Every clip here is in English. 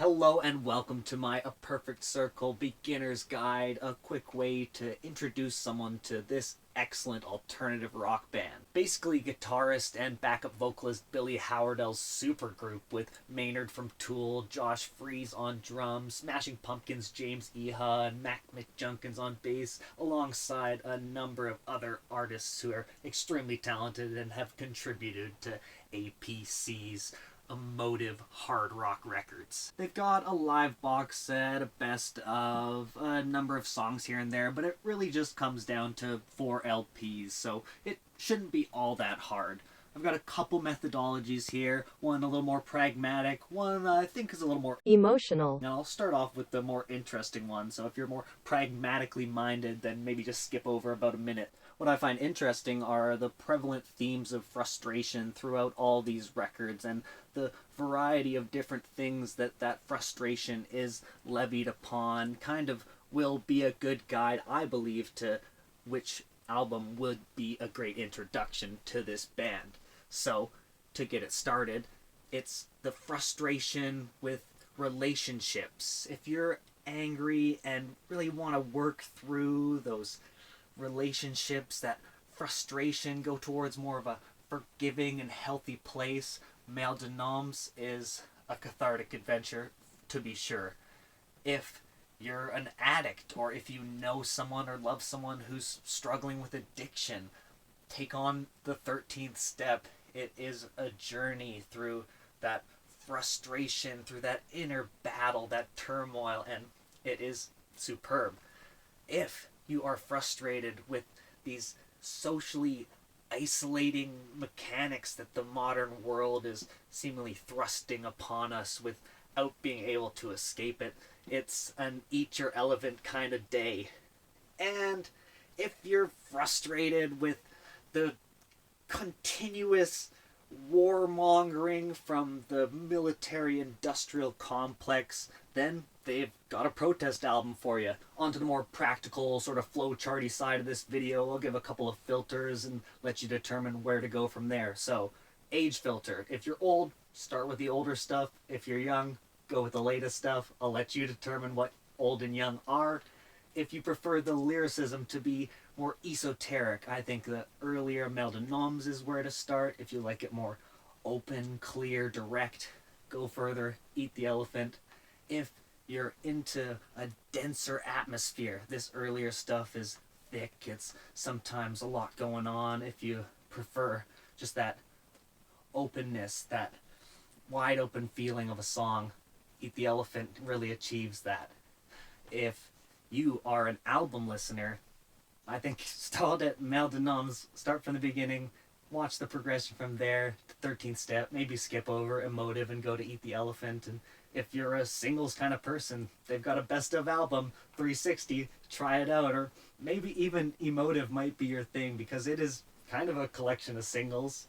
Hello and welcome to my A Perfect Circle Beginner's Guide, a quick way to introduce someone to this excellent alternative rock band. Basically guitarist and backup vocalist Billy Howardell's supergroup with Maynard from Tool, Josh Freese on drums, Smashing Pumpkins' James Iha, and Mac McJunkins on bass, alongside a number of other artists who are extremely talented and have contributed to APC's emotive hard rock records. They've got a live box set, a best of, a number of songs here and there, but it really just comes down to 4 LPs, so it shouldn't be all that hard. I've got a couple methodologies here, one a little more pragmatic, one I think is a little more emotional. now I'll start off with the more interesting one, so if you're more pragmatically minded, then maybe just skip over about a minute. What I find interesting are the prevalent themes of frustration throughout all these records and the variety of different things that frustration is levied upon kind of will be a good guide, I believe, to which album would be a great introduction to this band. So, to get it started, it's the frustration with relationships. If you're angry and really want to work through those relationships, that frustration, go towards more of a forgiving and healthy place, Male de Noms is a cathartic adventure, to be sure. If you're an addict, or if you know someone or love someone who's struggling with addiction, take on the 13th Step. It is a journey through that frustration, through that inner battle, that turmoil, and it is superb. If you are frustrated with these socially isolating mechanics that the modern world is seemingly thrusting upon us without being able to escape it, it's an eat your elephant kind of day. And if you're frustrated with the continuous warmongering from the military-industrial complex, then they've got a protest album for you. On to the more practical, sort of flowcharty side of this video, I'll give a couple of filters and let you determine where to go from there. So, age filter. If you're old, start with the older stuff. If you're young, go with the latest stuff. I'll let you determine what old and young are. If you prefer the lyricism to be more esoteric, I think the earlier Male de Noms is where to start. If you like it more open, clear, direct, go further, Eat the Elephant. If you're into a denser atmosphere, this earlier stuff is thick, it's sometimes a lot going on. If you prefer just that openness, that wide open feeling of a song, Eat the Elephant really achieves that. If you are an album listener, I think start at Male de Noms, start from the beginning, watch the progression from there to 13th Step, maybe skip over Emotive and go to Eat the Elephant. And if you're a singles kind of person, they've got a best of album, 360, try it out. Or maybe even Emotive might be your thing, because it is kind of a collection of singles.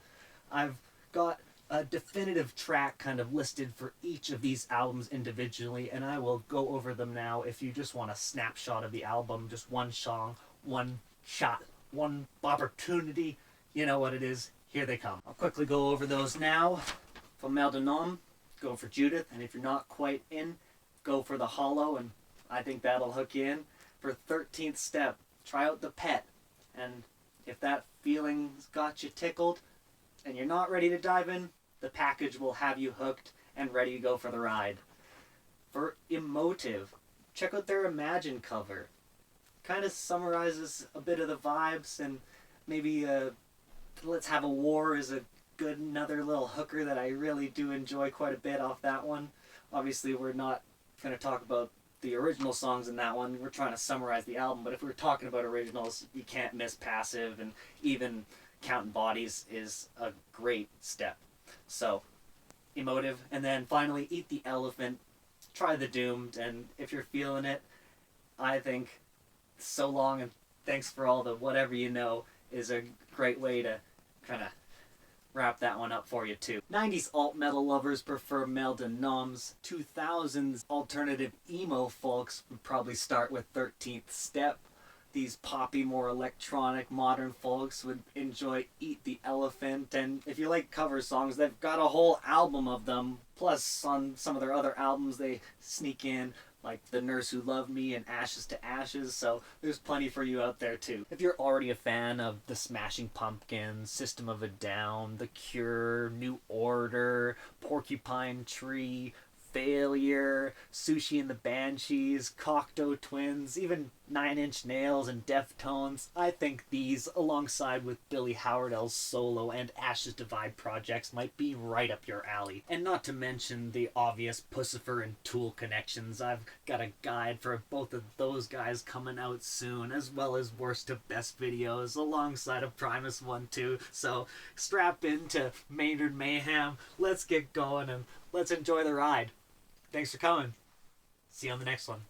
I've got a definitive track kind of listed for each of these albums individually, and I will go over them now. If you just want a snapshot of the album, just one song, one shot, one opportunity, you know what it is, here they come. I'll quickly go over those now. For Male de Noms, go for Judith, and if you're not quite in, go for The Hollow, and I think that'll hook you in. For 13th Step, try out The Pet, and if that feeling's got you tickled and you're not ready to dive in, the package will have you hooked and ready to go for the ride. For Emotive, check out their Imagine cover. Kind of summarizes a bit of the vibes, and maybe Let's Have a War is a good another little hooker that I really do enjoy quite a bit off that one. Obviously, we're not going to talk about the original songs in that one. We're trying to summarize the album, but if we're talking about originals, you can't miss Passive, and even Counting Bodies is a great step. So, Emotive, and then finally Eat the Elephant, try The Doomed, and if you're feeling it, I think So Long and Thanks for All the Whatever You Know is a great way to kind of wrap that one up for you too. 90s alt metal lovers prefer Male de Noms. 2000s alternative emo folks would probably start with 13th Step. these poppy, more electronic, modern folks would enjoy Eat the Elephant. And if you like cover songs, they've got a whole album of them. Plus, on some of their other albums, they sneak in like The Nurse Who Loved Me and Ashes to Ashes, so there's plenty for you out there too. If you're already a fan of the Smashing Pumpkins, System of a Down, The Cure, New Order, Porcupine Tree, Failure, Sushi and the Banshees, Cocteau Twins, even Nine Inch Nails and Deftones, I think these, alongside with Billy Howardell's solo and Ashes Divide projects, might be right up your alley. And not to mention the obvious Pussifer and Tool connections. I've got a guide for both of those guys coming out soon, as well as worst to best videos, alongside a Primus one too. So strap into Maynard Mayhem, let's get going and let's enjoy the ride. Thanks for coming. See you on the next one.